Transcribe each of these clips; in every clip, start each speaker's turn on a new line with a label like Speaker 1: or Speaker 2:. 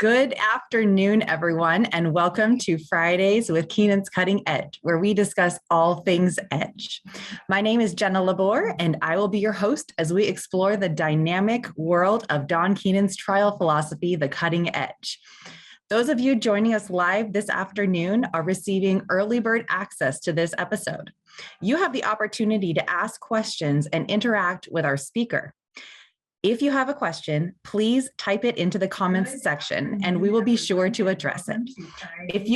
Speaker 1: Good afternoon, everyone, and welcome to Fridays with Keenan's Cutting Edge, where we discuss all things edge. My name is Jenna Labor, and I will be your host as we explore the dynamic world of Don Keenan's trial philosophy, the cutting edge. Those of you joining us live this afternoon are receiving early bird access to this episode. You have the opportunity to ask questions and interact with our speaker. If you have a question, please type it into the comments section and we will be sure to address it. If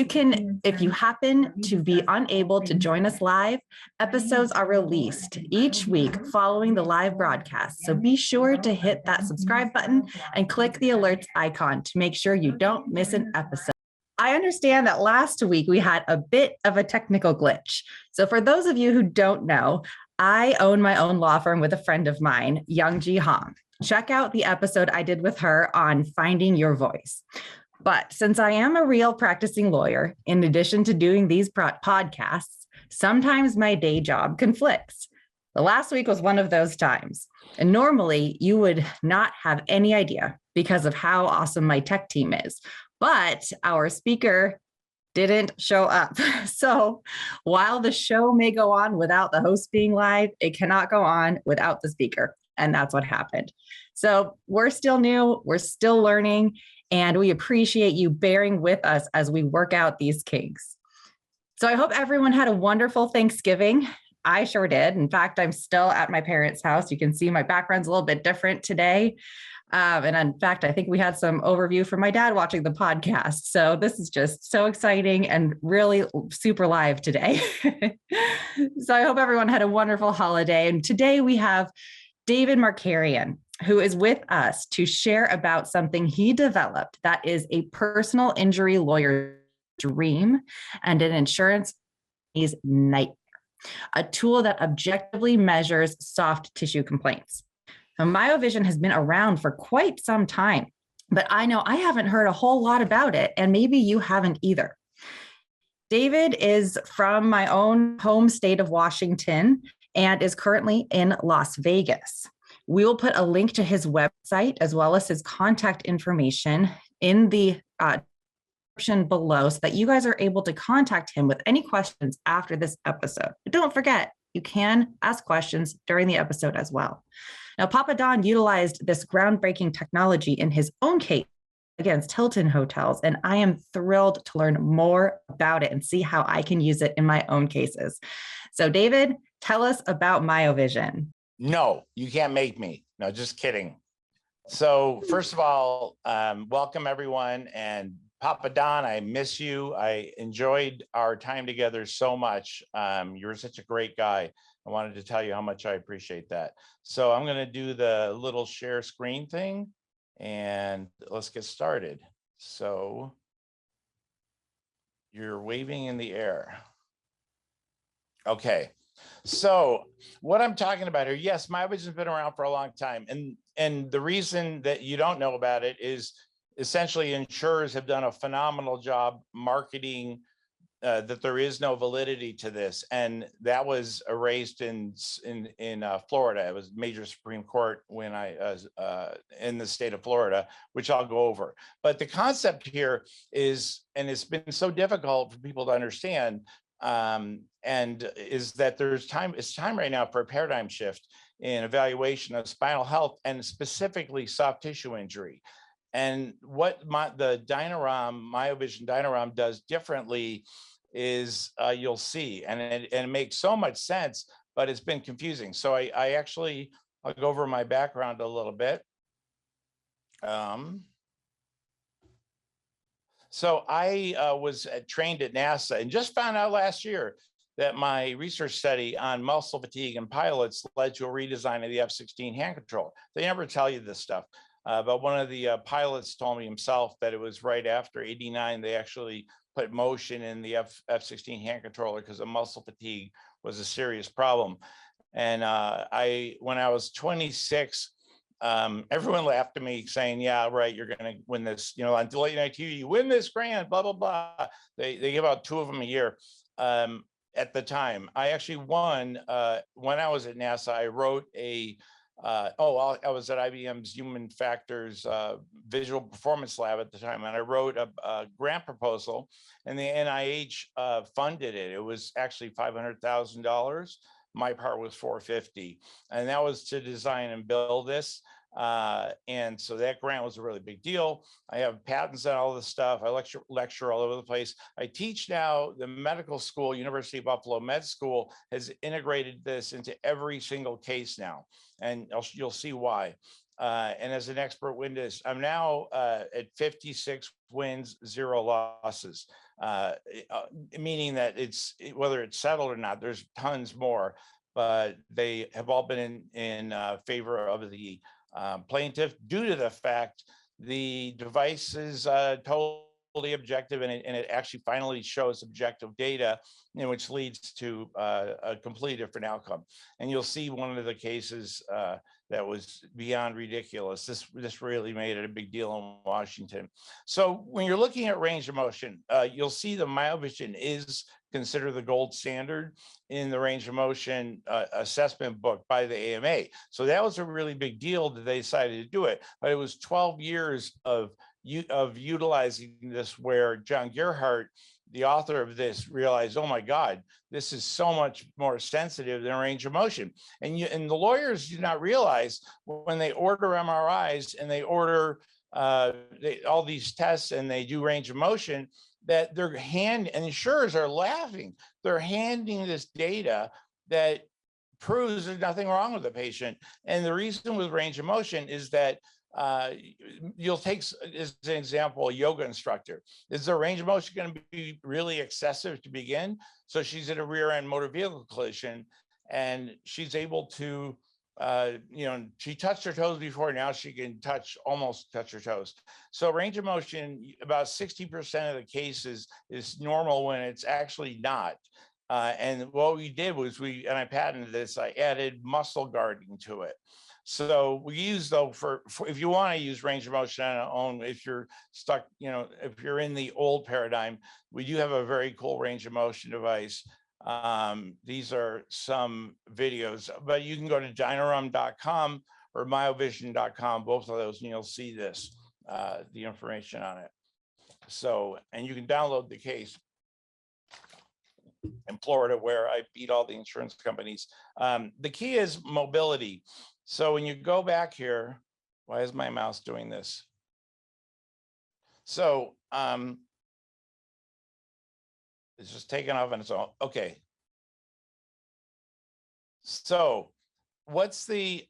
Speaker 1: you happen to be unable to join us live, episodes are released each week following the live broadcast. So be sure to hit that subscribe button and click the alerts icon to make sure you don't miss an episode. I understand that last week we had a bit of a technical glitch. So for those of you who don't know, I own my own law firm with a friend of mine, Young Ji Hong. Check out the episode I did with her on finding your voice. But since I am a real practicing lawyer, in addition to doing these podcasts, sometimes my day job conflicts. The last week was one of those times. And normally you would not have any idea because of how awesome my tech team is. But our speaker didn't show up. So while the show may go on without the host being live, it cannot go on without the speaker. And that's what happened. So we're still new, we're still learning, and we appreciate you bearing with us as we work out these kinks. So I hope everyone had a wonderful Thanksgiving. I sure did. In fact, I'm still at my parents' house. You can see my background's a little bit different today. And in fact, I think we had some overview from my dad watching the podcast. So this is just so exciting and really super live today. So I hope everyone had a wonderful holiday. And today we have David Marcarian, who is with us to share about something he developed that is a personal injury lawyer's dream and an insurance company's nightmare, a tool that objectively measures soft tissue complaints. Now, MyoVision has been around for quite some time, but I know I haven't heard a whole lot about it, and maybe you haven't either. David is from my own home state of Washington and is currently in Las Vegas. We will put a link to his website as well as his contact information in the description below so that you guys are able to contact him with any questions after this episode. But don't forget, you can ask questions during the episode as well. Now, Papa Don utilized this groundbreaking technology in his own case against Hilton hotels, and I am thrilled to learn more about it and see how I can use it in my own cases. So David, tell us about MyoVision.
Speaker 2: No, you can't make me. No, just kidding. So first of all, welcome everyone. And Papa Don, I miss you. I enjoyed our time together so much. You're such a great guy. I wanted to tell you how much I appreciate that. So I'm going to do the little share screen thing and let's get started. So you're waving in the air. Okay. So what I'm talking about here, yes, MyoVision has been around for a long time. And the reason that you don't know about it is essentially insurers have done a phenomenal job marketing that there is no validity to this. And that was erased in Florida. It was major Supreme Court when I was in the state of Florida, which I'll go over. But the concept here is, and it's been so difficult for people to understand, and is that it's time right now for a paradigm shift in evaluation of spinal health and specifically soft tissue injury. And what the DynaROM, MyoVision DynaROM does differently is you'll see, and it makes so much sense, but it's been confusing. So I'll go over my background a little bit. So I was trained at NASA and just found out last year that my research study on muscle fatigue in pilots led to a redesign of the F-16 hand control. They never tell you this stuff, but one of the pilots told me himself that it was right after '89 they actually put motion in the F-16 hand controller because the muscle fatigue was a serious problem. And when I was 26, everyone laughed at me saying, yeah, right, you're going to win this, on late night TV, you win this grant, blah, blah, blah. They give out 2 of them a year. At the time, I actually won when I was at NASA. I wrote a I was at IBM's Human Factors Visual Performance Lab at the time, and I wrote a grant proposal, and the NIH funded it. It was actually $500,000. My part was $450,000, and that was to design and build this. And so that grant was a really big deal. I have patents on all this stuff. I lecture all over the place. I teach now. The medical school, University of Buffalo Med School, has integrated this into every single case now, and you'll see why. And as an expert witness, I'm now at 56 wins, 0 losses, meaning that whether it's settled or not, there's tons more, but they have all been in favor of the plaintiff due to the fact the device is totally objective, and it actually finally shows objective data, which leads to a completely different outcome. And you'll see one of the cases that was beyond ridiculous. This really made it a big deal in Washington. So when you're looking at range of motion, you'll see the MyoVision is considered the gold standard in the range of motion assessment book by the AMA. So that was a really big deal that they decided to do it. But it was 12 years of utilizing this, where John Gerhardt, the author of this, realized, oh my God, this is so much more sensitive than range of motion. And the lawyers do not realize when they order MRIs and they order all these tests and they do range of motion, that and insurers are laughing. They're handing this data that proves there's nothing wrong with the patient. And the reason with range of motion is that you'll take, as an example, a yoga instructor. Is their range of motion going to be really excessive to begin? So she's in a rear end motor vehicle collision and she's able to, she touched her toes before, now she can almost touch her toes. So range of motion, about 60% of the cases is normal when it's actually not. And what we did was and I patented this, I added muscle guarding to it. So we use, though, for if you want to use range of motion on your own, if you're stuck, if you're in the old paradigm, we do have a very cool range of motion device. These are some videos, but you can go to dynarom.com or myovision.com, both of those, and you'll see this, the information on it. So, and you can download the case in Florida, where I beat all the insurance companies. The key is mobility. So when you go back here, why is my mouse doing this? So it's just taken off on its own. Okay. So what's the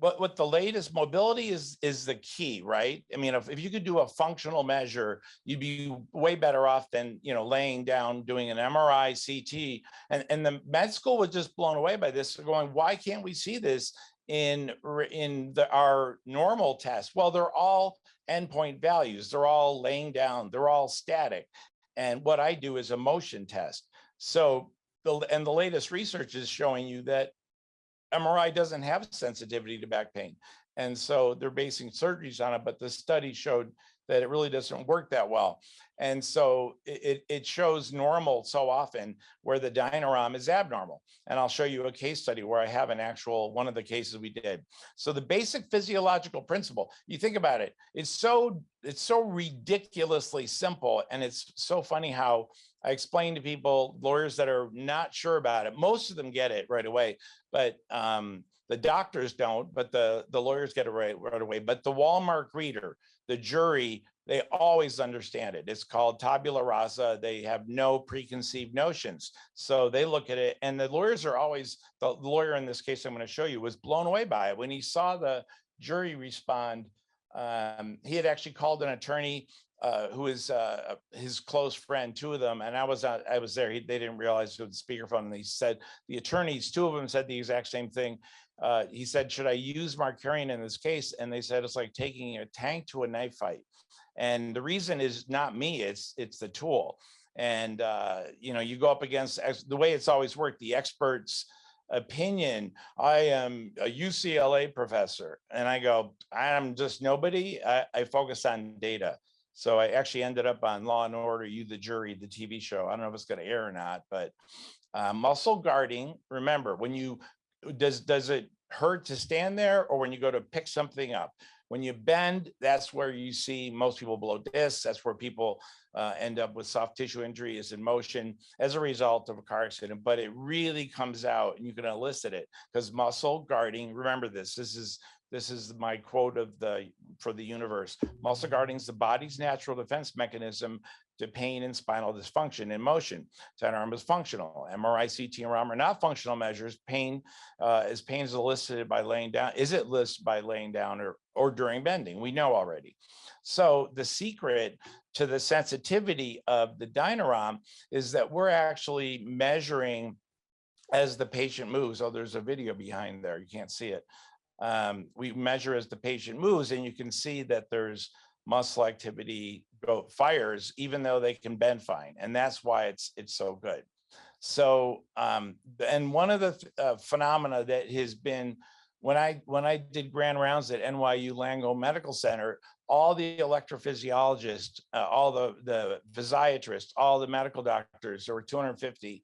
Speaker 2: what the latest mobility is the key, right? I mean, if you could do a functional measure, you'd be way better off than laying down doing an MRI, CT, and the med school was just blown away by this. They're going, why can't we see this in our normal tests? Well, they're all endpoint values. They're all laying down. They're all static. And what I do is a motion test. So the latest research is showing you that MRI doesn't have sensitivity to back pain. And so they're basing surgeries on it, but the study showed that it really doesn't work that well. And so it shows normal so often where the DynaROM is abnormal. And I'll show you a case study where I have one of the cases we did. So the basic physiological principle, you think about it, it's so ridiculously simple. And it's so funny how I explain to people, lawyers that are not sure about it, most of them get it right away, but the doctors don't, but the lawyers get it right away. But the Walmart greeter, the jury, they always understand it. It's called tabula rasa. They have no preconceived notions. So they look at it, and the lawyers are always, the lawyer in this case I'm going to show you was blown away by it. When he saw the jury respond, he had actually called an attorney who is his close friend, two of them, and I was there. They didn't realize it was speakerphone, and he said the attorneys, two of them said the exact same thing. He said, "Should I use Marcarian in this case?" And they said it's like taking a tank to a knife fight. And the reason is not me; it's the tool. And you go up against the way it's always worked. The experts' opinion. I am a UCLA professor, and I go, I'm just nobody. I focus on data. So I actually ended up on Law and Order, You the Jury, the TV show. I don't know if it's going to air or not, but muscle guarding. Remember, when you does it hurt to stand there or when you go to pick something up. When you bend, that's where you see most people blow discs. That's where people end up with soft tissue injury is in motion as a result of a car accident. But it really comes out, and you can elicit it because muscle guarding. Remember this. This is my quote for the universe. Muscle guarding is the body's natural defense mechanism to pain and spinal dysfunction in motion. DynaROM is functional. MRI, CT, and ROM are not functional measures. Pain is elicited by laying down. Is it elicited by laying down or during bending? We know already. So the secret to the sensitivity of the DynaROM is that we're actually measuring as the patient moves. Oh, there's a video behind there. You can't see it. We measure as the patient moves, and you can see that there's muscle activity fires, even though they can bend fine. And that's why it's so good. So, and one of the phenomena that has been, when I did grand rounds at NYU Langone Medical Center, all the electrophysiologists, all the physiatrists, all the medical doctors, there were 250,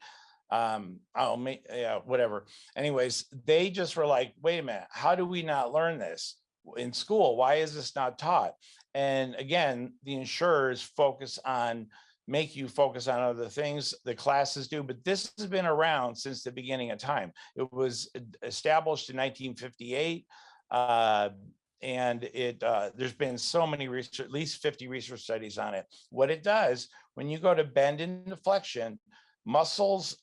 Speaker 2: whatever. Anyways, they just were like, wait a minute, how do we not learn this in school? Why is this not taught? And again, the insurers make you focus on other things, the classes do, but this has been around since the beginning of time. It was established in 1958. And there's been so many research, at least 50 research studies on it. What it does, when you go to bend and flexion, muscles,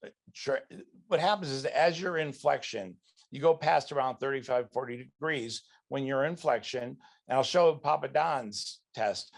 Speaker 2: what happens is that as you're in flexion, you go past around 35, 40 degrees when you're in flexion, and I'll show Papa Don's test,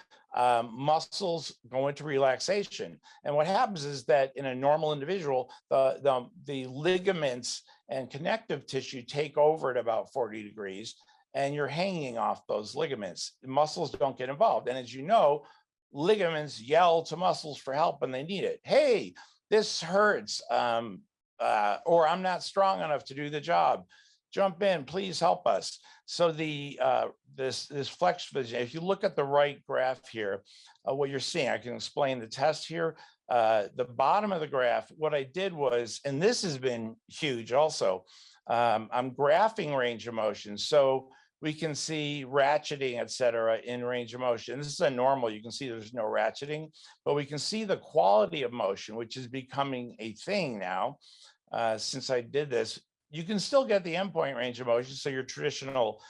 Speaker 2: muscles go into relaxation. And what happens is that in a normal individual, the ligaments and connective tissue take over at about 40 degrees, and you're hanging off those ligaments. Muscles don't get involved. And as you know, ligaments yell to muscles for help when they need it. Hey, this hurts, or I'm not strong enough to do the job. Jump in, please help us. So this flex vision, if you look at the right graph here, what you're seeing, I can explain the test here. The bottom of the graph, what I did was, and this has been huge also, I'm graphing range of motion. So we can see ratcheting, et cetera, in range of motion. This is a normal, you can see there's no ratcheting, but we can see the quality of motion, which is becoming a thing now. Since I did this, you can still get the endpoint range of motion. So your traditional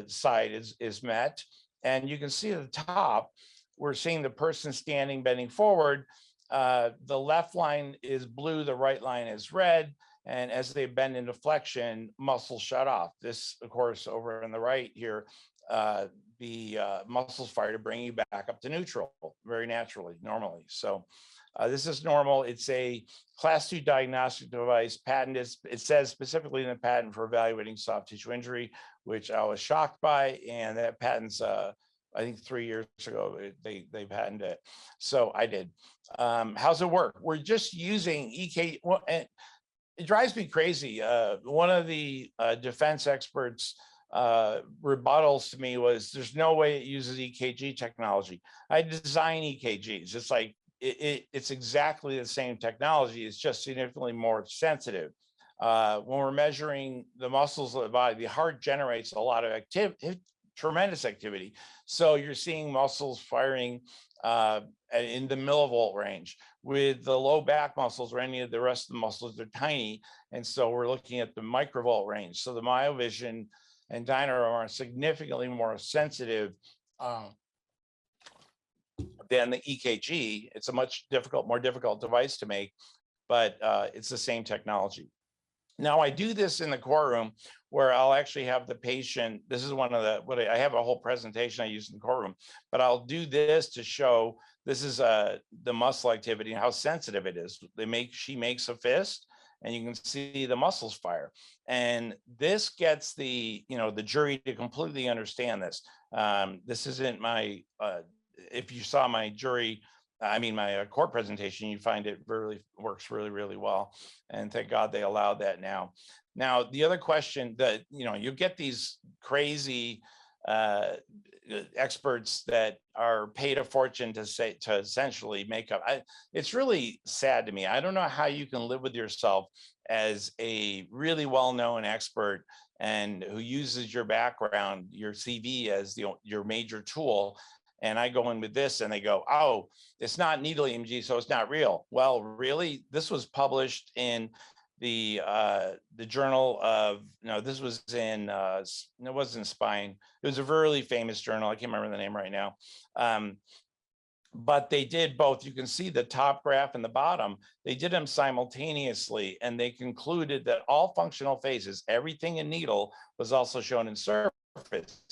Speaker 2: side is met. And you can see at the top, we're seeing the person standing, bending forward. The left line is blue, the right line is red. And as they bend into flexion, muscles shut off. This, of course, over on the right here, the muscles fire to bring you back up to neutral very naturally, normally. So this is normal. It's a class 2 diagnostic device. Patented. It says specifically in the patent for evaluating soft tissue injury, which I was shocked by. And that patent's, I think 3 years ago, they patented it. So I did. How's it work? We're just using EK. Well, and it drives me crazy. One of the defense experts' rebuttals to me was, there's no way it uses EKG technology. I design EKGs. It's like, it's exactly the same technology. It's just significantly more sensitive. When we're measuring the muscles of the body, the heart generates a lot of activity, tremendous activity. So you're seeing muscles firing in the millivolt range. With the low back muscles or any of the rest of the muscles, they're tiny. And so we're looking at the microvolt range. So the MyoVision and DynaROM are significantly more sensitive than the EKG. It's a much more difficult device to make, but it's the same technology. Now I do this in the courtroom where I'll actually have the patient. This is one of I have a whole presentation I use in the courtroom, but I'll do this to show, this is the muscle activity and how sensitive it is. She makes a fist and you can see the muscles fire. And this gets the jury to completely understand this. This isn't my, if you saw my my court presentation, you find it really works really, really well. And thank God they allowed that now. Now, the other question that, you get these crazy experts that are paid a fortune to essentially make up. It's really sad to me. I don't know how you can live with yourself as a really well-known expert and who uses your background, your CV as your major tool. And I go in with this and they go, oh, it's not needle EMG, so it's not real. Well, really, this was published in the journal of, no, this was in, it wasn't Spine. It was a really famous journal. I can't remember the name right now. But they did both. You can see the top graph and the bottom. They did them simultaneously, and they concluded that all functional phases, everything in needle, was also shown in surface.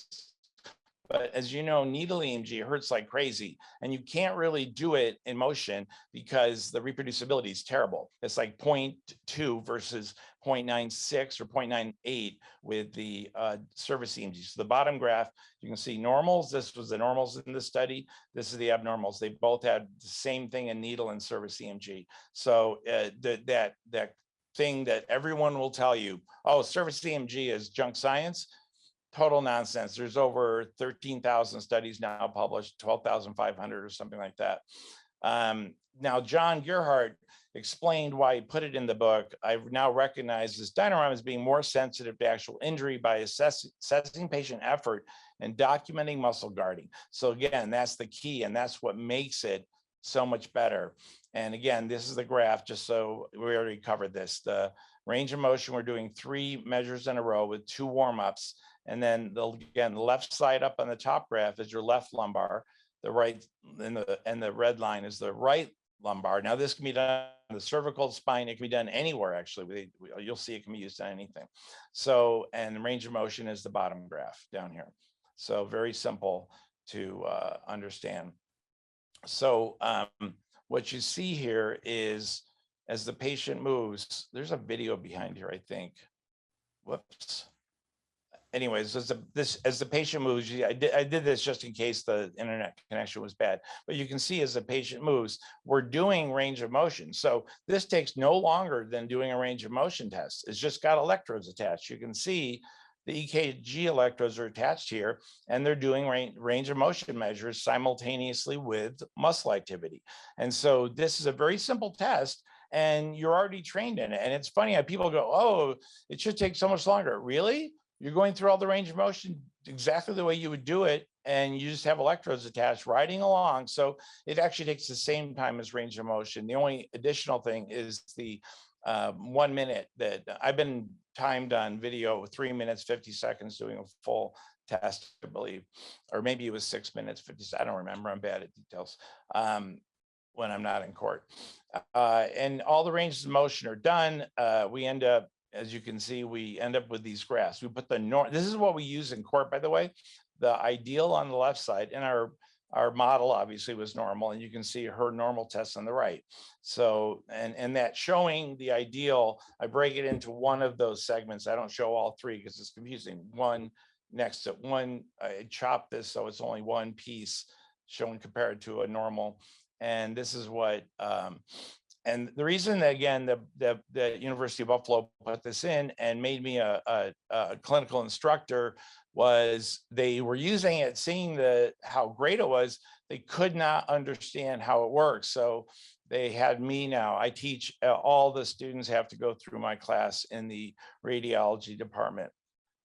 Speaker 2: But as you know, needle EMG hurts like crazy, and you can't really do it in motion because the reproducibility is terrible. It's like 0.2 versus 0.96 or 0.98 with the surface EMG. So the bottom graph, you can see normals. This was the normals in the study. This is the abnormals. They both had the same thing in needle and surface EMG. So that thing that everyone will tell you, oh, surface EMG is junk science. Total nonsense. There's over 13,000 studies now published, 12,500 or something like that. Now, John Gerhardt explained why he put it in the book. I now recognize this DynaROM as being more sensitive to actual injury by assessing patient effort and documenting muscle guarding. So again, that's the key, and that's what makes it so much better. And again, this is the graph, just so we already covered this. The range of motion, we're doing 3 measures in a row with 2 warm-ups. And then again, the left side up on the top graph is your left lumbar. The right and the red line is the right lumbar. Now this can be done on the cervical spine. It can be done anywhere, actually. You'll see it can be used on anything. So, and the range of motion is the bottom graph down here. So very simple to understand. So what you see here is as the patient moves, there's a video behind here, I think. Whoops. Anyways, as the patient moves, I did this just in case the internet connection was bad, but you can see as the patient moves, we're doing range of motion. So this takes no longer than doing a range of motion test. It's just got electrodes attached. You can see the EKG electrodes are attached here, and they're doing range of motion measures simultaneously with muscle activity. And so this is a very simple test, and you're already trained in it. And it's funny how people go, oh, it should take so much longer. Really? You're going through all the range of motion exactly the way you would do it, and you just have electrodes attached riding along. So it actually takes the same time as range of motion. The only additional thing is the 1 minute that I've been timed on video, 3 minutes, 50 seconds doing a full test, I believe, or maybe it was 6 minutes, 50. I don't remember. I'm bad at details when I'm not in court. And all the ranges of motion are done. We end up, as you can see, we end up with these graphs. We put this is what we use in court, by the way, the ideal on the left side, and our model obviously was normal, and you can see her normal test on the right. So, and that showing the ideal, I break it into one of those segments. I don't show all 3 because it's confusing. One next to one, I chop this so it's only one piece shown compared to a normal. And this is what, and the reason that, again, the University of Buffalo put this in and made me a clinical instructor was they were using it, seeing how great it was. They could not understand how it works. So they had me now. I teach, all the students have to go through my class in the radiology department.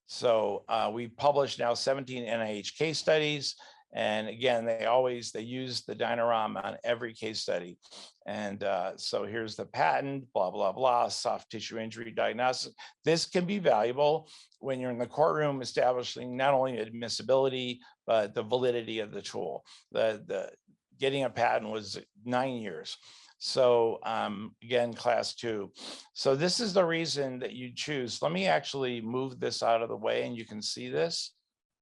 Speaker 2: So we published now 17 NIH case studies. And again, they use the DynaROM on every case study. And so here's the patent, blah, blah, blah, soft tissue injury diagnosis. This can be valuable when you're in the courtroom establishing not only admissibility, but the validity of the tool. The getting a patent was 9 years. So again, class 2. So this is the reason that you choose. Let me actually move this out of the way and you can see this.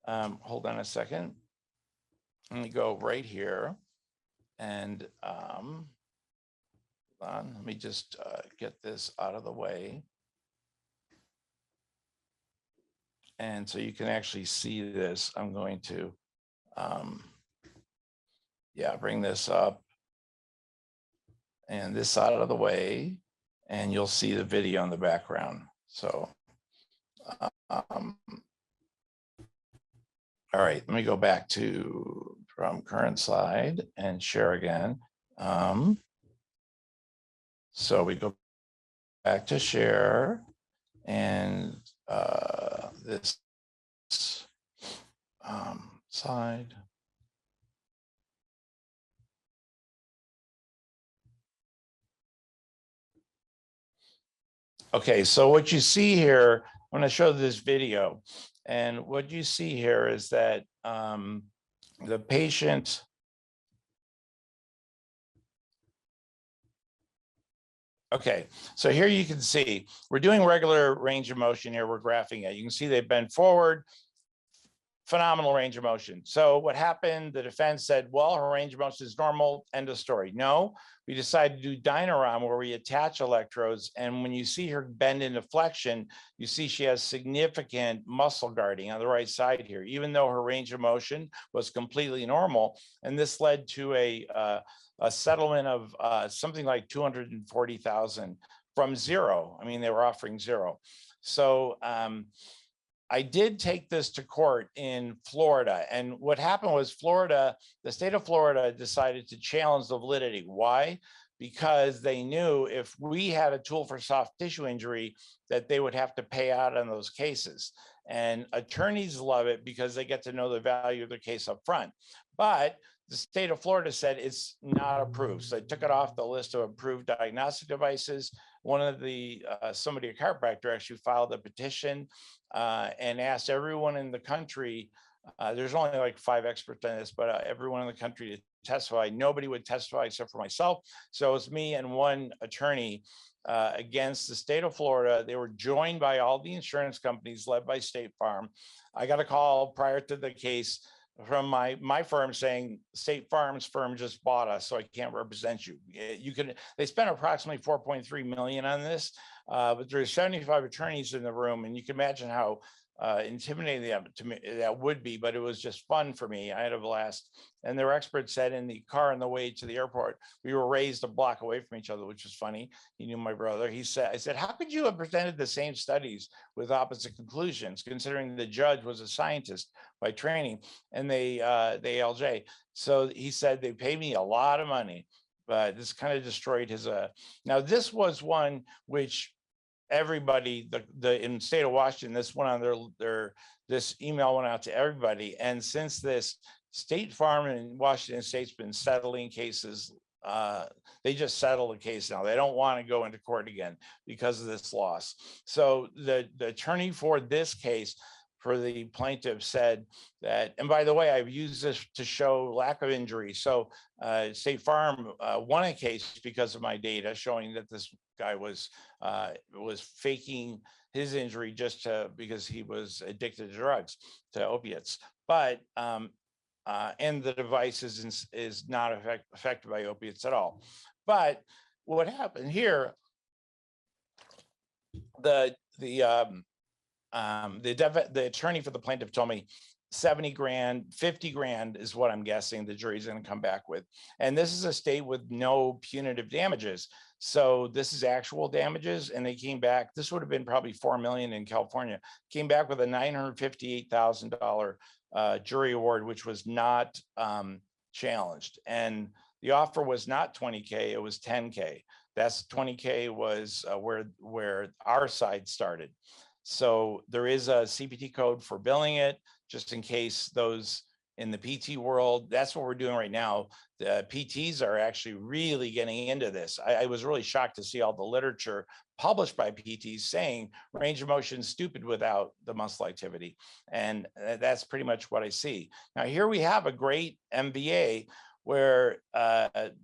Speaker 2: Hold on a second. Let me go right here and hold on. Let me just get this out of the way. And so you can actually see this. I'm going to, bring this up and this out of the way, and you'll see the video in the background. So, All right, let me go back to from current slide and share again. So we go back to share and this slide. Okay, so what you see here, I'm going to show this video, and what you see here is that the patient. Okay, so here you can see we're doing regular range of motion here. We're graphing it. You can see they bend forward, phenomenal range of motion. So what happened, the defense said, well, her range of motion is normal, end of story. No, we decided to do DynaROM where we attach electrodes. And when you see her bend into flexion, you see she has significant muscle guarding on the right side here, even though her range of motion was completely normal. And this led to a settlement of something like 240,000 from zero. I mean, they were offering zero. So I did take this to court in Florida. And what happened was the state of Florida decided to challenge the validity. Why? Because they knew if we had a tool for soft tissue injury, that they would have to pay out on those cases. And attorneys love it because they get to know the value of their case up front. But the state of Florida said it's not approved. So they took it off the list of approved diagnostic devices. One of the, somebody, a chiropractor, actually filed a petition and asked everyone in the country, there's only like 5 experts on this, but everyone in the country to testify. Nobody would testify except for myself. So it's me and one attorney against the state of Florida. They were joined by all the insurance companies led by State Farm. I got a call prior to the case from my firm saying State Farm's firm just bought us, so I can't represent you. They spent approximately 4.3 million on this, but there's 75 attorneys in the room, and you can imagine how intimidating that would be, but it was just fun for me. I had a blast. And their expert said in the car on the way to the airport, we were raised a block away from each other, which was funny. He knew my brother. I said, how could you have presented the same studies with opposite conclusions, considering the judge was a scientist by training and the ALJ? So he said, they paid me a lot of money, but this kind of destroyed his, now this was one which everybody, in the state of Washington, this went on this email went out to everybody. And since this, State Farm in Washington State's been settling cases. They just settled a case now. They don't want to go into court again because of this loss. So the attorney for this case for the plaintiff said that, and by the way, I've used this to show lack of injury. So State Farm won a case because of my data showing that this guy was faking his injury just because he was addicted to drugs, to opiates. But and the device is not affected by opiates at all. But what happened here, the attorney for the plaintiff told me 70 grand, 50 grand is what I'm guessing the jury's going to come back with. And this is a state with no punitive damages. So this is actual damages. And they came back, this would have been probably 4 million in California, came back with a $958,000 jury award, which was not challenged. And the offer was not 20K, it was 10K. That's 20K was where our side started. So there is a CPT code for billing it, just in case those in the PT world, that's what we're doing right now. The PTs are actually really getting into this. I was really shocked to see all the literature published by PTs saying range of motion is stupid without the muscle activity. And that's pretty much what I see. Now here we have a great MVA where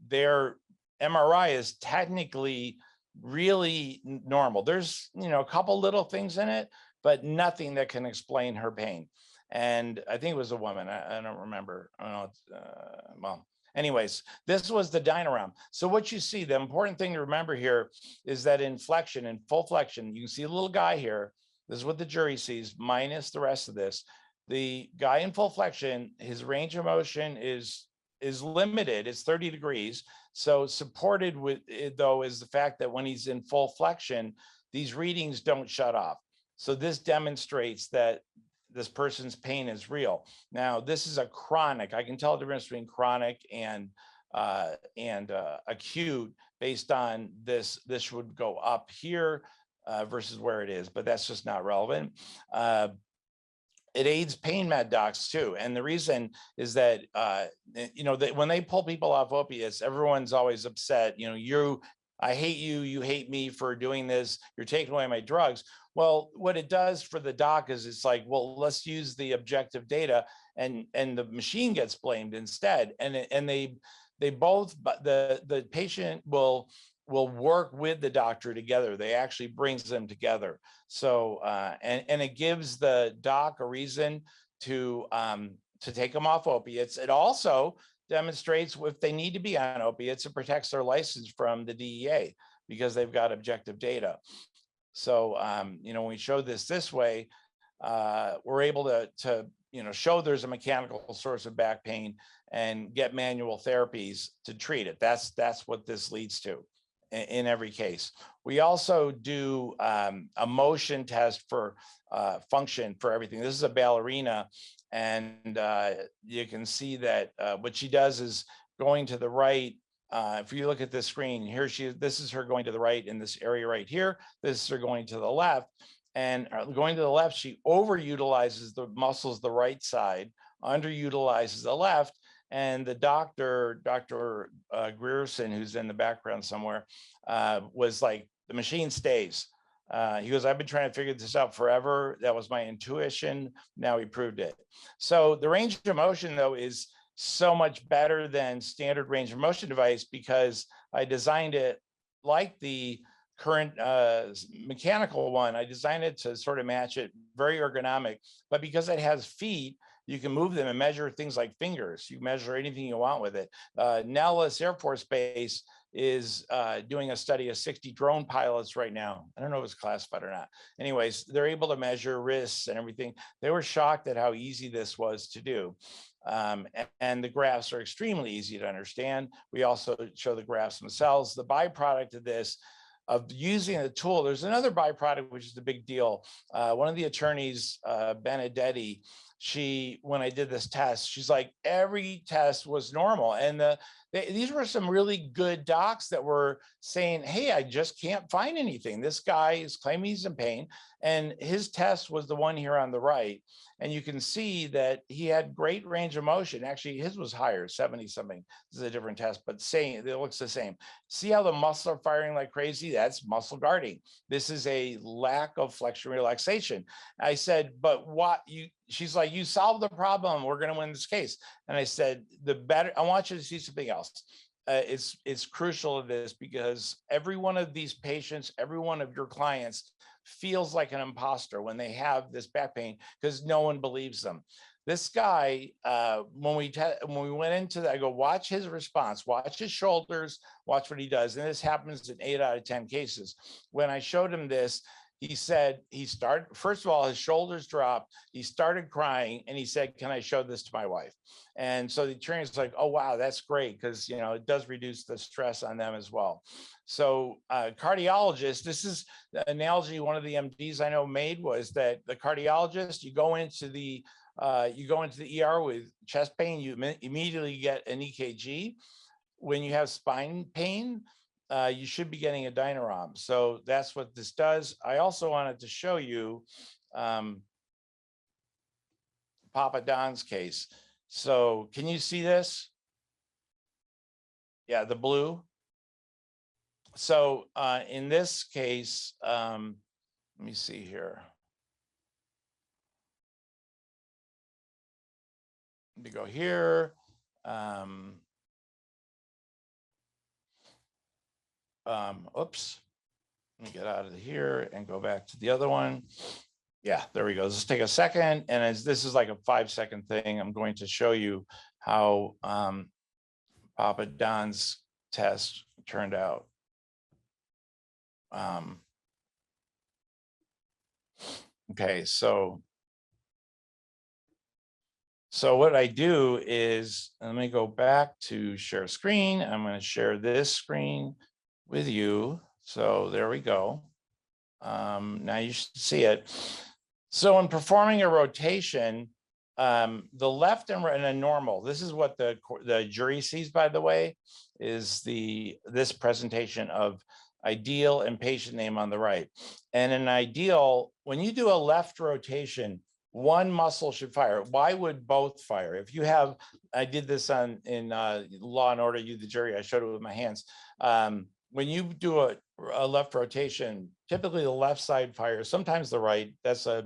Speaker 2: their MRI is technically really normal. There's, a couple little things in it, but nothing that can explain her pain. And I think it was a woman. I don't remember. I don't know. Well, anyways, this was the DynaROM. So what you see, the important thing to remember here is that in flexion, in full flexion, you can see a little guy here. This is what the jury sees minus the rest of this. The guy in full flexion, his range of motion is limited. It's 30 degrees. So supported with it, though, is the fact that when he's in full flexion, these readings don't shut off. So this demonstrates that this person's pain is real. Now, this is a chronic. I can tell the difference between chronic and acute based on this. This would go up here versus where it is, but that's just not relevant. It aids pain med docs too. And the reason is that, when they pull people off opiates, everyone's always upset. I hate you, you hate me for doing this. You're taking away my drugs. Well, what it does for the doc is it's like, well, let's use the objective data, and the machine gets blamed instead. And they both, but the patient will work with the doctor together. They actually brings them together. So, and it gives the doc a reason to take them off opiates. It also demonstrates if they need to be on opiates, it protects their license from the DEA because they've got objective data. So, when we show this way, we're able to show there's a mechanical source of back pain and get manual therapies to treat it. That's what this leads to in every case. We also do a motion test for function for everything. This is a ballerina, and you can see that what she does is going to the right. If you look at this screen here, this is her going to the right in this area right here. This is her going to the left. And going to the left, she overutilizes the muscles the right side, underutilizes the left. And the Dr. Grierson, who's in the background somewhere, was like, the machine stays. He goes, I've been trying to figure this out forever. That was my intuition. Now he proved it. So the range of motion, though, is so much better than standard range of motion device because I designed it like the current mechanical one. I designed it to sort of match it, very ergonomic, but because it has feet, you can move them and measure things like fingers. You measure anything you want with it. Nellis Air Force Base is doing a study of 60 drone pilots right now. I don't know if it's classified or not. Anyways, they're able to measure wrists and everything. They were shocked at how easy this was to do. And the graphs are extremely easy to understand. We also show the graphs themselves. The byproduct of this, of using the tool, there's another byproduct, which is the big deal. One of the attorneys, Benedetti, when I did this test, she's like, every test was normal. And these were some really good docs that were saying, hey, I just can't find anything. This guy is claiming he's in pain. And his test was the one here on the right. And you can see that he had great range of motion. Actually, his was higher, 70 something. This is a different test, but it looks the same. See how the muscles are firing like crazy? That's muscle guarding. This is a lack of flexion relaxation. I said, but what she's like, you solved the problem. We're going to win this case. And I said, I want you to see something else. It's crucial to this because every one of these patients, every one of your clients feels like an imposter when they have this back pain because no one believes them. This guy, when we went into that, I go, watch his response, watch his shoulders, watch what he does. And this happens in 8 out of 10 cases. When I showed him this, he said first of all, his shoulders dropped. He started crying and he said, can I show this to my wife? And so the attorney was like, oh, wow, that's great. Because, it does reduce the stress on them as well. So cardiologist, this is the analogy one of the MDs I know made was that the cardiologist, you go into the ER with chest pain, you immediately get an EKG. When you have spine pain, you should be getting a DynaROM. So that's what this does. I also wanted to show you Papa Don's case. So can you see this? Yeah, the blue. So in this case, let me see here. Let me go here. Oops, let me get out of here and go back to the other one. Yeah, there we go. Let's take a second. And as this is like a 5-second thing, I'm going to show you how Papa Don's test turned out. Okay, so what I do is, let me go back to share screen. I'm going to share this screen with you. So there we go. Now you should see it. So in performing a rotation, the left and right in a normal, this is what the jury sees, by the way, is this presentation of ideal and patient name on the right. And in ideal, when you do a left rotation, one muscle should fire. Why would both fire? If you have, I did this in Law and Order, You the Jury, I showed it with my hands. When you do a left rotation, typically the left side fires, sometimes the right. That's a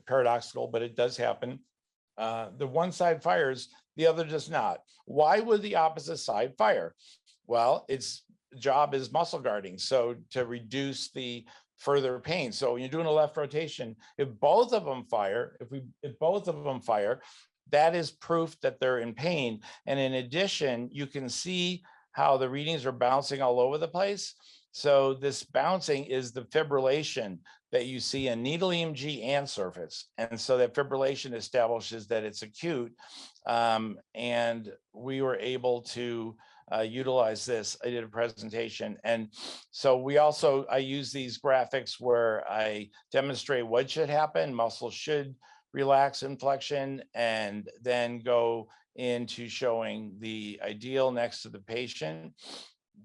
Speaker 2: paradoxical, but it does happen. The one side fires, the other does not. Why would the opposite side fire? Well, its job is muscle guarding, so to reduce the further pain. So when you're doing a left rotation, if both of them fire, if both of them fire, that is proof that they're in pain. And in addition, you can see how the readings are bouncing all over the place. So this bouncing is the fibrillation that you see in needle EMG and surface. And so that fibrillation establishes that it's acute. And we were able to utilize this. I did a presentation. And so I use these graphics where I demonstrate what should happen. Muscles should relax in flexion, and then go into showing the ideal next to the patient.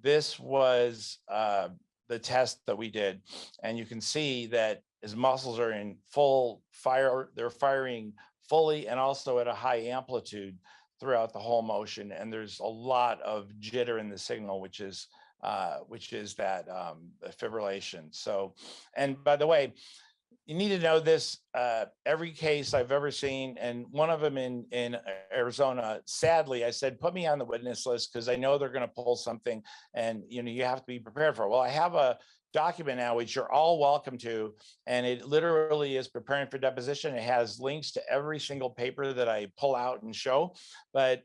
Speaker 2: This was the test that we did. And you can see that his muscles are in full fire, they're firing fully and also at a high amplitude throughout the whole motion. And there's a lot of jitter in the signal, which is that fibrillation. So, and by the way, you need to know this, every case I've ever seen, and one of them in Arizona, sadly, I said, put me on the witness list because I know they're going to pull something, and you have to be prepared for it. Well, I have a document now, which you're all welcome to, and it literally is preparing for deposition. It has links to every single paper that I pull out and show, but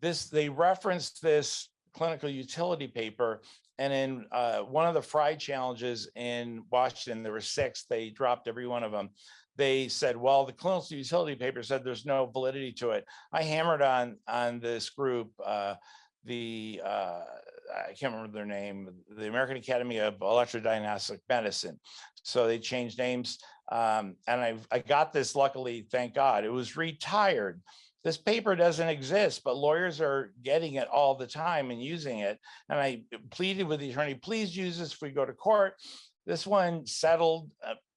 Speaker 2: they referenced this clinical utility paper. And in one of the Fry challenges in Washington, there were 6, they dropped every one of them. They said, well, the clinical utility paper said there's no validity to it. I hammered on this group, I can't remember their name, the American Academy of Electrodiagnostic Medicine. So they changed names. And I got this, luckily, thank God. It was retired. This paper doesn't exist, but lawyers are getting it all the time and using it. And I pleaded with the attorney, please use this if we go to court. This one settled,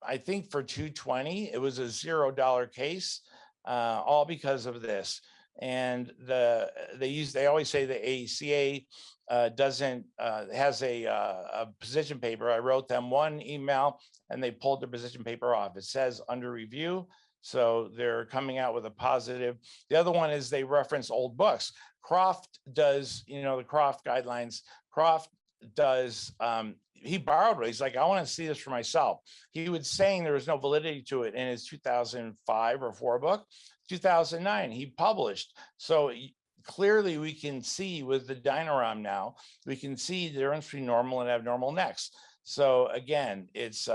Speaker 2: I think, for $220. It was a $0 case, all because of this. And they always say the ACA has a position paper. I wrote them one email and they pulled the position paper off. It says under review. So they're coming out with a positive. The other one is they reference old books. Croft does, the Croft guidelines. Croft does, he borrowed it. He's like, I want to see this for myself. He was saying there was no validity to it in his 2005 or 4 book. 2009, he published. So clearly we can see with the DynaROM now, we can see the difference between normal and abnormal necks. So again, it's,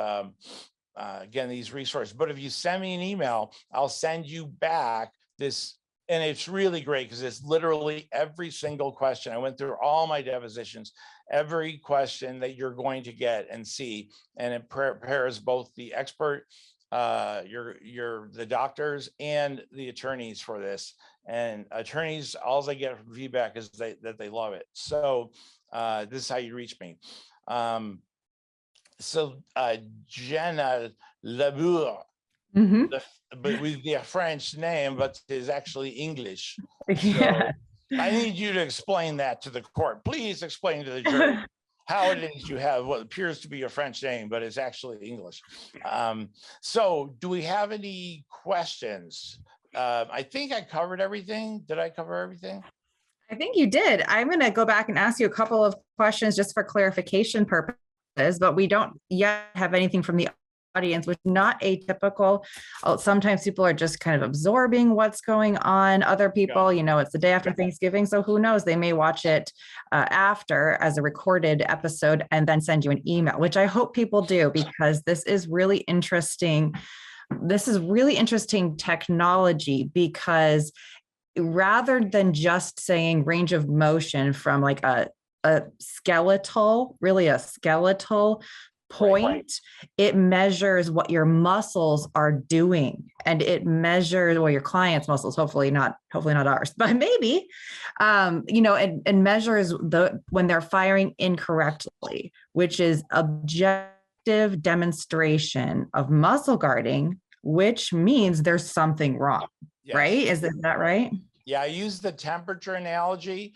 Speaker 2: these resources. But if you send me an email, I'll send you back this, and it's really great because it's literally every single question. I went through all my depositions, every question that you're going to get and see, and it prepares both the expert, the doctors and the attorneys for this. And attorneys, all I get from feedback is that they love it. So this is how you reach me. So Jenna Labour, but with the French name, but is actually English.
Speaker 1: Yeah.
Speaker 2: So I need you to explain that to the court. Please explain to the jury how it is you have what appears to be a French name, but it's actually English. So do we have any questions? I think I covered everything. Did I cover everything?
Speaker 1: I think you did. I'm going to go back and ask you a couple of questions just for clarification purposes. But we don't yet have anything from the audience, which is not atypical. Sometimes people are just kind of absorbing what's going on. Other people, it's the day after Thanksgiving. So who knows, they may watch it after as a recorded episode and then send you an email, which I hope people do, because this is really interesting. This is really interesting technology, because rather than just saying range of motion from like a skeletal point, it measures what your muscles are doing, and it measures, well, your client's muscles, hopefully not ours, but maybe, and measures when they're firing incorrectly, which is objective demonstration of muscle guarding, which means there's something wrong. Yes. Right? Is that right?
Speaker 2: Yeah, I use the temperature analogy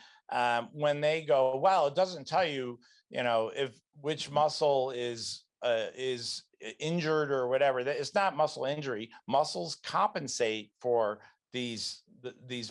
Speaker 2: when they go, well, it doesn't tell you, if which muscle is injured or whatever. It's not muscle injury. Muscles compensate for these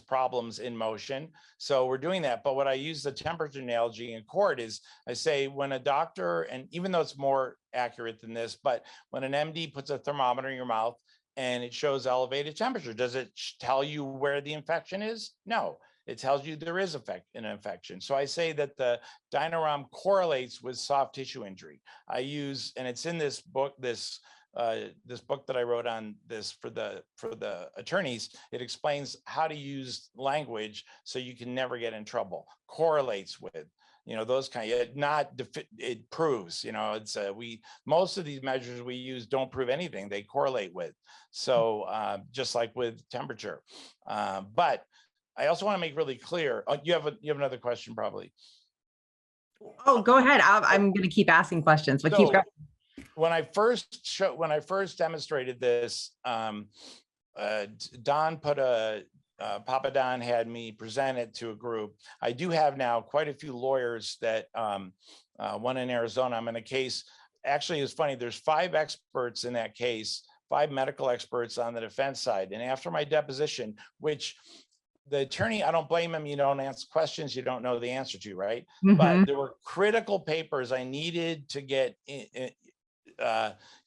Speaker 2: problems in motion. So we're doing that. But what I use the temperature analogy in court is I say when a doctor, and even though it's more accurate than this, but when an MD puts a thermometer in your mouth and it shows elevated temperature, does it tell you where the infection is? No. It tells you there is an infection. So I say that the DynaROM correlates with soft tissue injury. I use, and it's in this book, this book that I wrote on this for the attorneys. It explains how to use language so you can never get in trouble. Correlates with, those kind of, it proves, it's most of these measures we use don't prove anything. They correlate with. So just like with temperature, but I also want to make really clear. You have another question, probably.
Speaker 1: Oh, go ahead. I'm going to keep asking questions, but keep going.
Speaker 2: When I first demonstrated this, Don Papa Don had me present it to a group. I do have now quite a few lawyers that one in Arizona. I'm in a case. Actually, it's funny. There's 5 experts in that case, 5 medical experts on the defense side. And after my deposition, which the attorney, I don't blame him. You don't answer questions you don't know the answer to, right? Mm-hmm. But there were critical papers I needed to get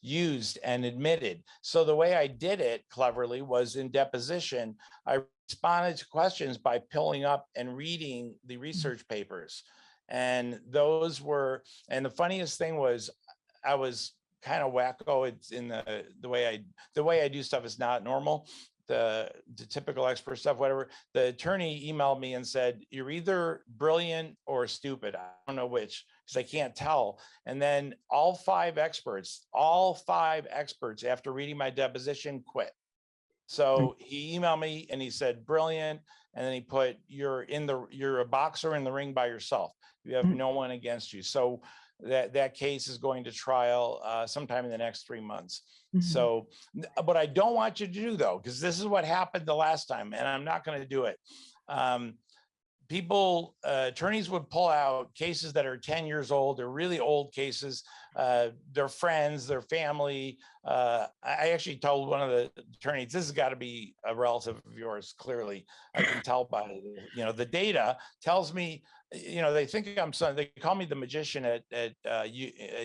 Speaker 2: used and admitted. So the way I did it cleverly was in deposition, I responded to questions by pulling up and reading the research papers. And those were, and the funniest thing was I was kind of wacko. It's in the way I do stuff is not normal. The typical expert stuff, whatever. The attorney emailed me and said, you're either brilliant or stupid. I don't know which, because I can't tell. And then all five experts, after reading my deposition, quit. So he emailed me and he said, brilliant. And then he put, you're a boxer in the ring by yourself. You have no one against you. So that case is going to trial sometime in the next 3 months. So what I don't want you to do, though, because this is what happened the last time, and I'm not going to do it. Attorneys would pull out cases that are 10 years old. They're really old cases. Their friends, their family. I actually told one of the attorneys, this has got to be a relative of yours. Clearly, I can tell by, the data tells me, they think I'm son. They call me the magician at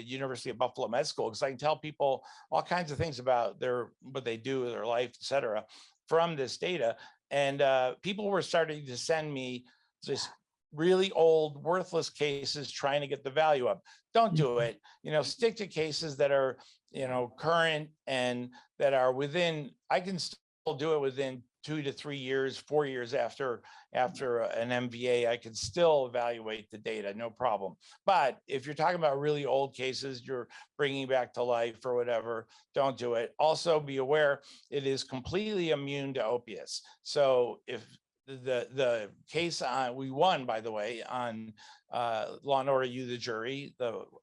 Speaker 2: University of Buffalo Med School, because I can tell people all kinds of things about what they do, their life, et cetera, from this data. And people were starting to send me just really old, worthless cases trying to get the value up. Don't do it. Stick to cases that are, current and that are within, I can still do it within 2 to 3 years, 4 years after an MVA, I can still evaluate the data, no problem. But if you're talking about really old cases, you're bringing back to life or whatever, don't do it. Also be aware, it is completely immune to opiates. So if the case we won, by the way, on Law and Order, you the jury,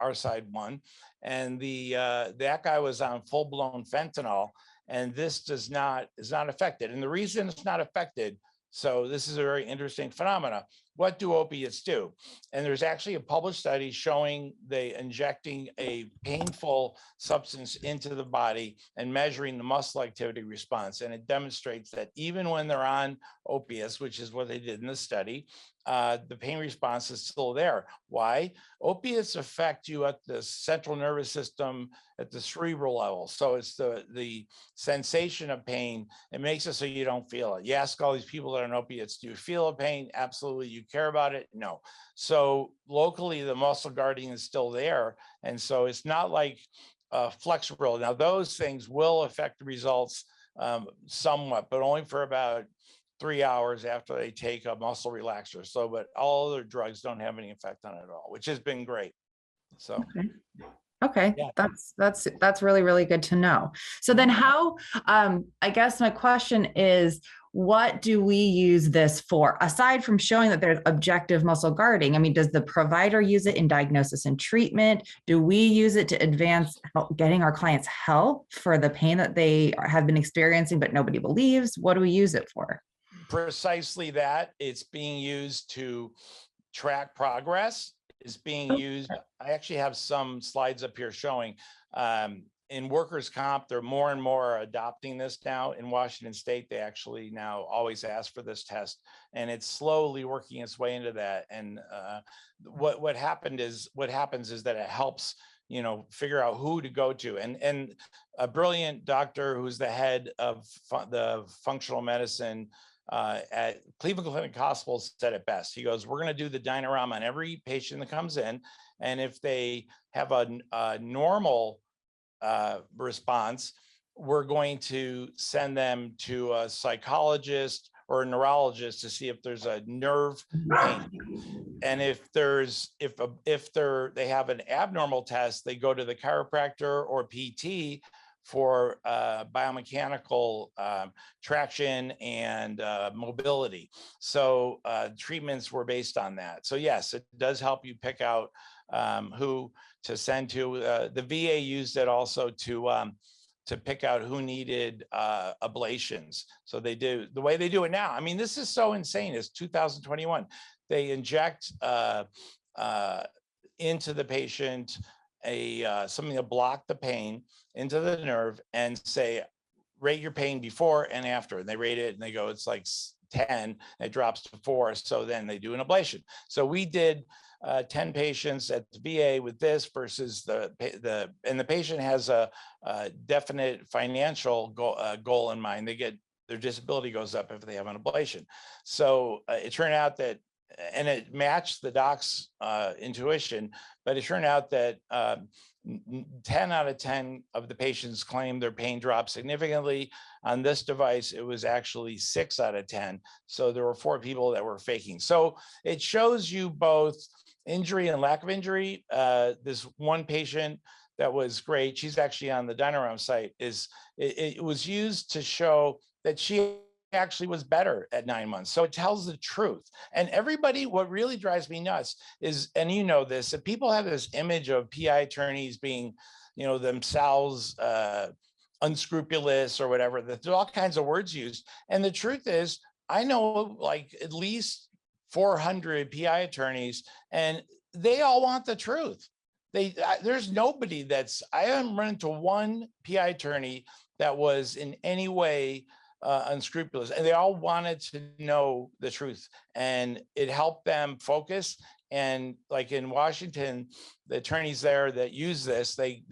Speaker 2: our side won, and that guy was on full-blown fentanyl, and this is not affected. And the reason it's not affected, so this is a very interesting phenomena. What do opiates do? And there's actually a published study showing they injecting a painful substance into the body and measuring the muscle activity response. And it demonstrates that even when they're on opiates, which is what they did in the study, the pain response is still there. Why? Opiates affect you at the central nervous system, at the cerebral level. So it's the sensation of pain. It makes it so you don't feel it. You ask all these people that are on opiates, do you feel a pain? Absolutely. You care about it? No. So locally, the muscle guarding is still there. And so it's not like flexible. Now, those things will affect the results somewhat, but only for about 3 hours after they take a muscle relaxer. So, but all other drugs don't have any effect on it at all, which has been great. So.
Speaker 1: Okay. Okay,
Speaker 2: Yeah.
Speaker 1: that's really, really good to know. So then how, I guess my question is, what do we use this for? Aside from showing that there's objective muscle guarding, I mean, does the provider use it in diagnosis and treatment? Do we use it to advance getting our clients help for the pain that they have been experiencing, but nobody believes? What do we use it for?
Speaker 2: Precisely that. It's being used to track progress. Is being used. I actually have some slides up here showing in workers' comp, they're more and more adopting this now. In Washington State, they actually now always ask for this test, and it's slowly working its way into that. And what happens is that it helps, you know, figure out who to go to. And a brilliant doctor who's the head of the functional medicine at Cleveland Clinic Hospital said it best. He goes, we're going to do the DynaROM on every patient that comes in. And if they have a normal response, we're going to send them to a psychologist or a neurologist to see if there's a nerve pain. And if they have an abnormal test, they go to the chiropractor or PT for biomechanical traction and mobility. So treatments were based on that. So yes, it does help you pick out who to send to. The VA used it also to pick out who needed ablations. So they do the way they do it now. I mean, this is so insane. It's 2021. They inject into the patient something to block the pain into the nerve and say, rate your pain before and after. And they rate it and they go, it's like 10, and it drops to 4. So then they do an ablation. So we did 10 patients at the VA with this versus and the patient has a definite financial goal in mind. They get their disability goes up if they have an ablation. So it turned out that, and it matched the doc's intuition, but it turned out that 10 out of 10 of the patients claimed their pain dropped significantly. On this device, it was actually 6 out of 10. So there were 4 people that were faking. So it shows you both injury and lack of injury. This one patient that was great, she's actually on the DynaROM site, it was used to show that she actually was better at 9 months. So it tells the truth. And everybody, what really drives me nuts is, and you know this, that people have this image of PI attorneys being, you know, themselves unscrupulous or whatever. There's all kinds of words used. And the truth is, I know like at least 400 PI attorneys, and they all want the truth. There's nobody I haven't run into one PI attorney that was in any way unscrupulous, and they all wanted to know the truth, and it helped them focus. And like in Washington, the attorneys there that use this, they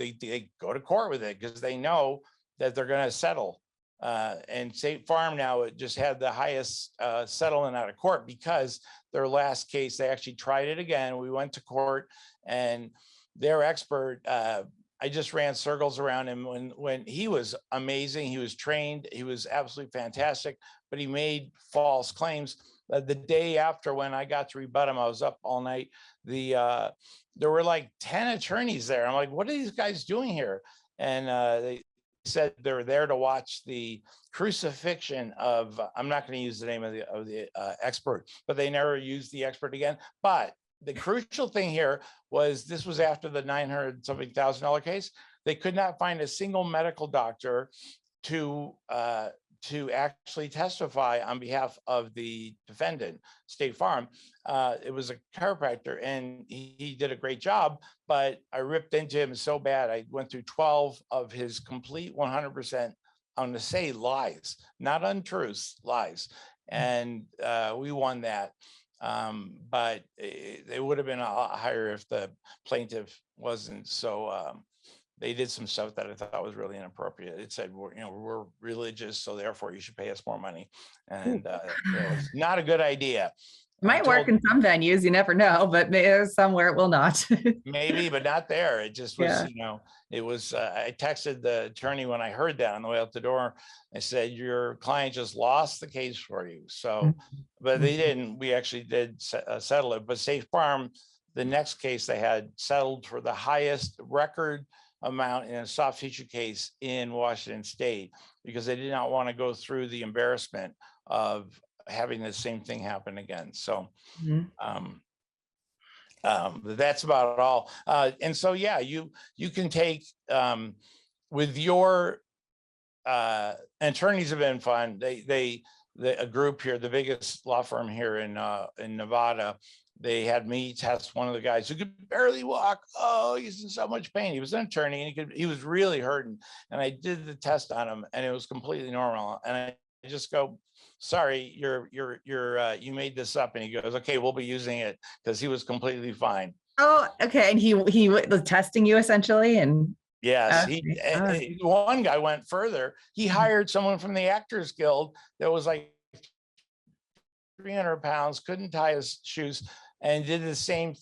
Speaker 2: go to court with it because they know that they're going to settle. And State Farm now, it just had the highest settlement out of court because their last case, they actually tried it again. We went to court, and their expert, I just ran circles around him when he was amazing. He was trained. He was absolutely fantastic, but he made false claims. The day after, when I got to rebut him, I was up all night. There were like 10 attorneys there. I'm like, what are these guys doing here? And they said they were there to watch the crucifixion of, I'm not going to use the name of the expert, but they never used the expert again. But the crucial thing here was this was after the $900-something thousand case. They could not find a single medical doctor to actually testify on behalf of the defendant, State Farm. It was a chiropractor, and he did a great job, but I ripped into him so bad. I went through 12 of his complete 100%, I'm going to say lies, not untruths, lies. And we won that. But it would have been a lot higher if the plaintiff wasn't so, they did some stuff that I thought was really inappropriate. It said, we're religious, so therefore you should pay us more money. And it was not a good idea.
Speaker 1: It might work in some venues, you never know, but somewhere it will not.
Speaker 2: Maybe, but not there. It just was,
Speaker 1: Yeah.
Speaker 2: It was, I texted the attorney when I heard that on the way out the door. I said, your client just lost the case for you. So, but they didn't. We actually did settle it. But State Farm, the next case they had settled for the highest record amount in a soft tissue case in Washington State, because they did not want to go through the embarrassment of having the same thing happen again. So that's about all. And so, yeah, you can take with your attorneys have been fun. A group here, the biggest law firm here in Nevada, they had me test one of the guys who could barely walk. Oh, he's in so much pain. He was an attorney and he was really hurting. And I did the test on him and it was completely normal. And I just go, sorry, you made this up. And he goes, okay, we'll be using it, because he was completely fine.
Speaker 1: Oh, okay. And he was testing you essentially, and
Speaker 2: yes,
Speaker 1: okay.
Speaker 2: One guy went further. He hired someone from the Actors Guild that was like 300 pounds, couldn't tie his shoes, and did the same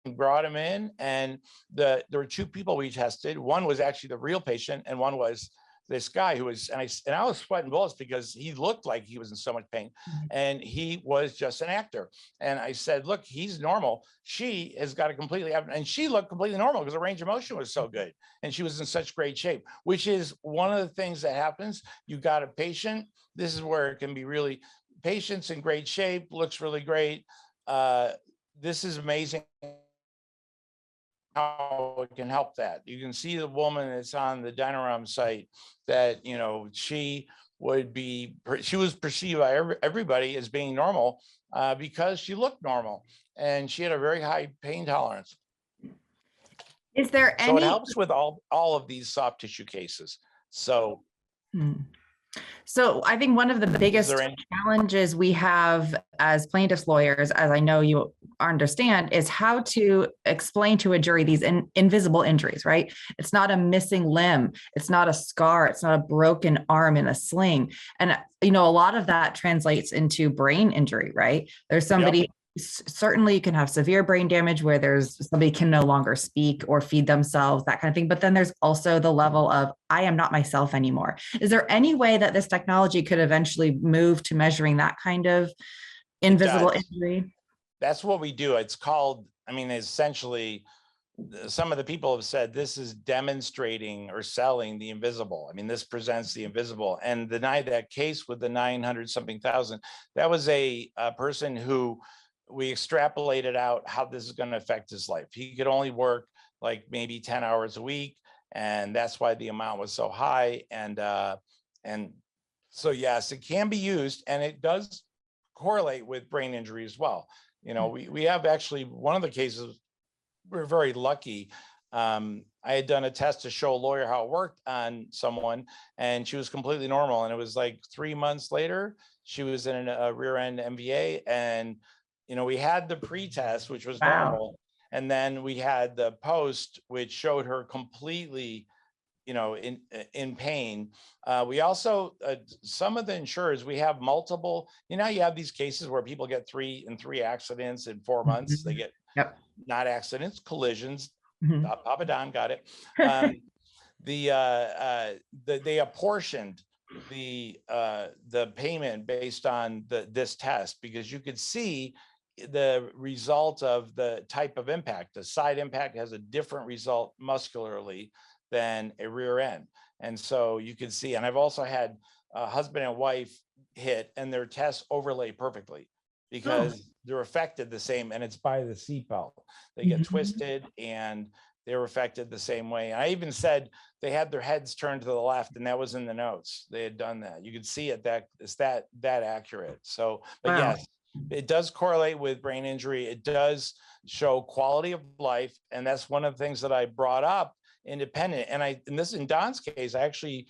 Speaker 2: thing. Brought him in, and there were two people we tested. One was actually the real patient, and one was this guy who was, and I was sweating bullets because he looked like he was in so much pain, and he was just an actor. And I said, look, he's normal. She has got a completely, and she looked completely normal because the range of motion was so good, and she was in such great shape, which is one of the things that happens. You got a patient. This is where it can be really, patient's in great shape, looks really great. This is amazing how it can help that. You can see the woman that's on the DynaROM site that, you know, she was perceived by everybody as being normal because she looked normal and she had a very high pain tolerance.
Speaker 1: Is there any?
Speaker 2: So it helps with all of these soft tissue cases. So.
Speaker 1: So I think one of the biggest challenges we have as plaintiffs lawyers, as I know you understand, is how to explain to a jury these invisible injuries, right? It's not a missing limb. It's not a scar. It's not a broken arm in a sling. And, you know, a lot of that translates into brain injury, right? There's somebody. Yep. Certainly you can have severe brain damage where there's somebody can no longer speak or feed themselves, that kind of thing. But then there's also the level of, I am not myself anymore. Is there any way that this technology could eventually move to measuring that kind of invisible injury?
Speaker 2: That's what we do. It's called, I mean, essentially, some of the people have said this is demonstrating or selling the invisible. I mean, this presents the invisible. And that case with the 900 something thousand, that was a person who we extrapolated out how this is going to affect his life. He could only work like maybe 10 hours a week. And that's why the amount was so high. And so, yes, it can be used, and it does correlate with brain injury as well. You know, we have actually one of the cases, we're very lucky. I had done a test to show a lawyer how it worked on someone, and she was completely normal. And it was like 3 months later, she was in a rear end MVA, and you know, we had the pre-test, which was normal, and then we had the post, which showed her completely, you know, in pain. We also, some of the insurers, we have multiple, you know, you have these cases where people get three accidents in 4 months. They get not accidents, collisions. Papa Don got it. They apportioned the payment based on this test, because you could see the result of the type of impact. The side impact has a different result muscularly than a rear end. And so you can see, and I've also had a husband and wife hit and their tests overlay perfectly because they're affected the same, and it's by the seatbelt. They get twisted and they're affected the same way. I even said they had their heads turned to the left, and that was in the notes. They had done that. You could see it, that it's that accurate. So, but yes, it does correlate with brain injury. It does show quality of life. And that's one of the things that I brought up independent. And this in Don's case, I actually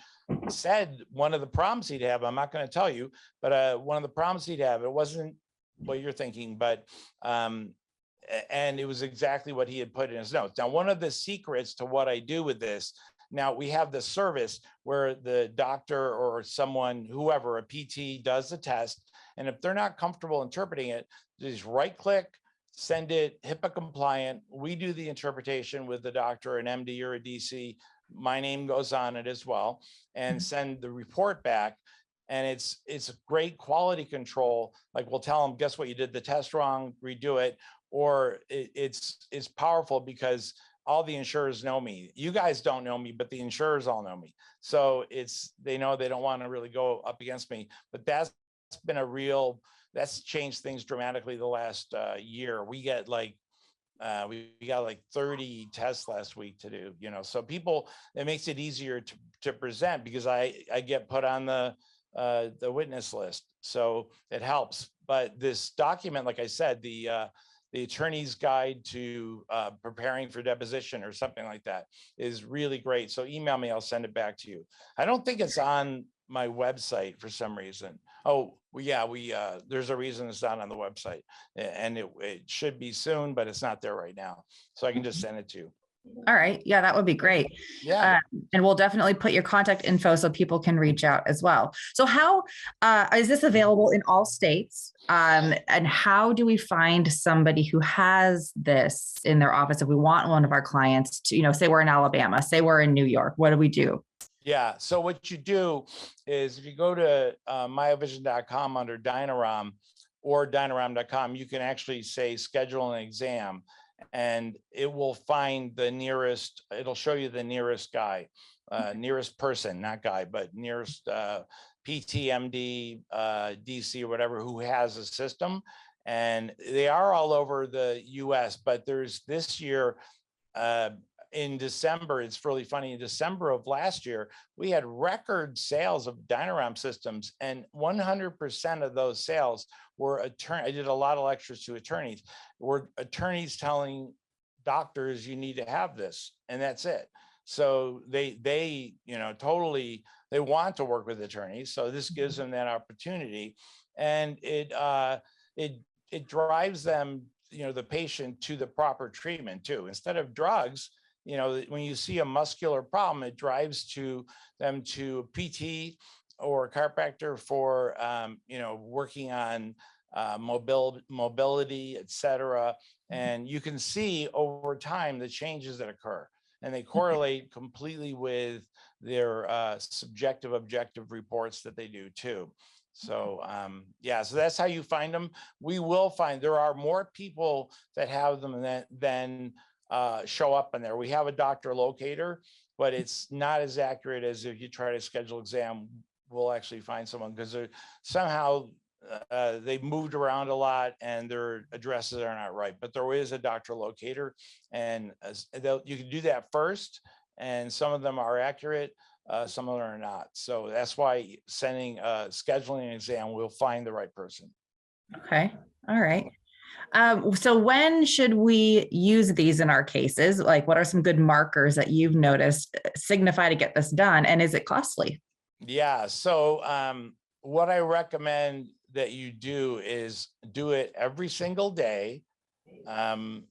Speaker 2: said one of the problems he'd have, I'm not going to tell you, but one of the problems he'd have, it wasn't what you're thinking, but, and it was exactly what he had put in his notes. Now, one of the secrets to what I do with this, now we have the service where the doctor or someone, whoever, a PT does the test. And if they're not comfortable interpreting it, just right click, send it HIPAA compliant. We do the interpretation with the doctor, an MD or a DC. My name goes on it as well, and send the report back. and it's a great quality control. Like we'll tell them, guess what, you did the test wrong, redo it. Or it's powerful because all the insurers know me. You guys don't know me, but the insurers all know me. So they know they don't want to really go up against me. But that's been that's changed things dramatically the last year. We got like 30 tests last week to do, so it makes it easier to present because I get put on the witness list. So it helps. But this document, like I said, the attorney's guide to preparing for deposition or something like that is really great. So email me, I'll send it back to you. I don't think it's on my website for some reason. Oh, well, yeah, there's a reason it's not on the website, and it should be soon, but it's not there right now. So I can just send it to you.
Speaker 1: All right. Yeah, that would be great.
Speaker 2: Yeah.
Speaker 1: And we'll definitely put your contact info so people can reach out as well. So how is this available in all states? And how do we find somebody who has this in their office if we want one of our clients to, say we're in Alabama, say we're in New York, what do we do?
Speaker 2: Yeah. So what you do is if you go to MyoVision.com under DynaROM or DynaROM.com, you can actually say schedule an exam, and it will find it'll show you the nearest guy, nearest person, not guy, but nearest PTMD, DC or whatever, who has a system. And they are all over the US, but there's this year, in December, it's really funny. In December of last year, we had record sales of DynaROM systems, and 100% of those sales were I did a lot of lectures to attorneys. Were attorneys telling doctors you need to have this, and that's it. So they totally they want to work with attorneys. So this gives them that opportunity, and it drives them, the patient to the proper treatment too, instead of drugs. When you see a muscular problem, it drives them to a PT or a chiropractor for, working on mobility, et cetera. And you can see over time the changes that occur, and they correlate completely with their subjective, objective reports that they do too. So so that's how you find them. We will find there are more people that have them than show up in there. We have a doctor locator, but it's not as accurate as if you try to schedule exam. We'll actually find someone because somehow they've moved around a lot and their addresses are not right. But there is a doctor locator, and you can do that first. And some of them are accurate, some of them are not. So that's why scheduling an exam will find the right person.
Speaker 1: Okay. All right. So when should we use these in our cases? Like, what are some good markers that you've noticed signify to get this done? And is it costly?
Speaker 2: Yeah. So what I recommend that you do is do it every single day from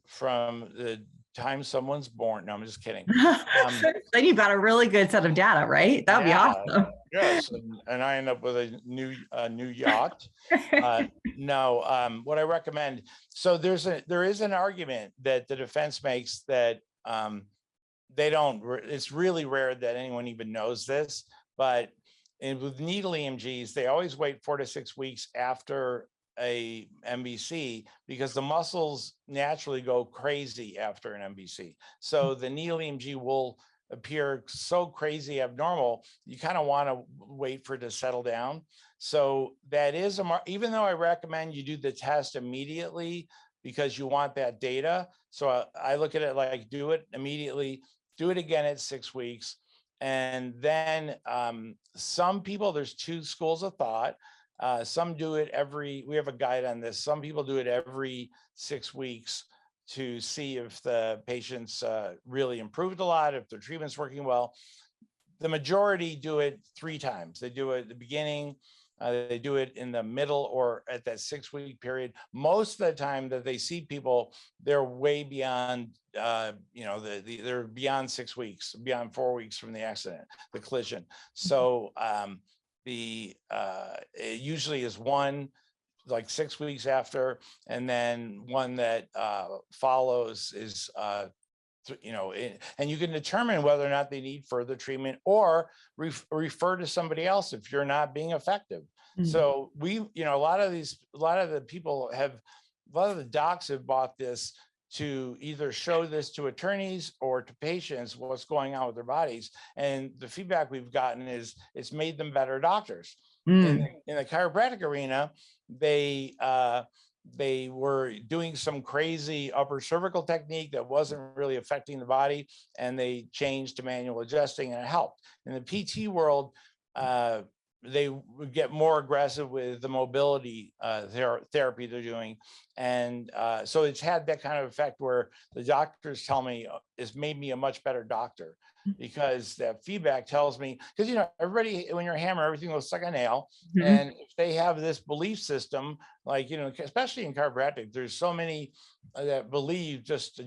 Speaker 2: the time someone's born. No, I'm just kidding.
Speaker 1: Then you've got a really good set of data, right? That'd be awesome.
Speaker 2: Yes, and I end up with a new yacht. No, what I recommend. So there is an argument that the defense makes that they don't. It's really rare that anyone even knows this, but with needle EMGs, they always wait 4 to 6 weeks after a MBC because the muscles naturally go crazy after an MBC. So the needle EMG will appear so crazy abnormal, you kind of want to wait for it to settle down. So that is even though I recommend you do the test immediately because you want that data. So I look at it like do it immediately, do it again at 6 weeks. And then some people, there's 2 schools of thought. Some do it we have a guide on this. Some people do it every 6 weeks to see if the patients really improved a lot, if their treatment's working well. The majority do it 3 times. They do it at the beginning, they do it in the middle, or at that 6-week period. Most of the time that they see people, they're way beyond, they're beyond 6 weeks, beyond 4 weeks from the accident, the collision. So it usually is one like 6 weeks after, and then one that follows is and you can determine whether or not they need further treatment or refer to somebody else if you're not being effective. So a lot of the docs have bought this to either show this to attorneys or to patients what's going on with their bodies. And the feedback we've gotten is it's made them better doctors. In the chiropractic arena, they were doing some crazy upper cervical technique that wasn't really affecting the body, and they changed to manual adjusting, and it helped. In the PT world, they would get more aggressive with the mobility therapy they're doing. And so it's had that kind of effect where the doctors tell me it's made me a much better doctor, because that feedback tells me, because everybody, when you're a hammer, everything looks like a nail. And if they have this belief system, like especially in chiropractic, there's so many that believe just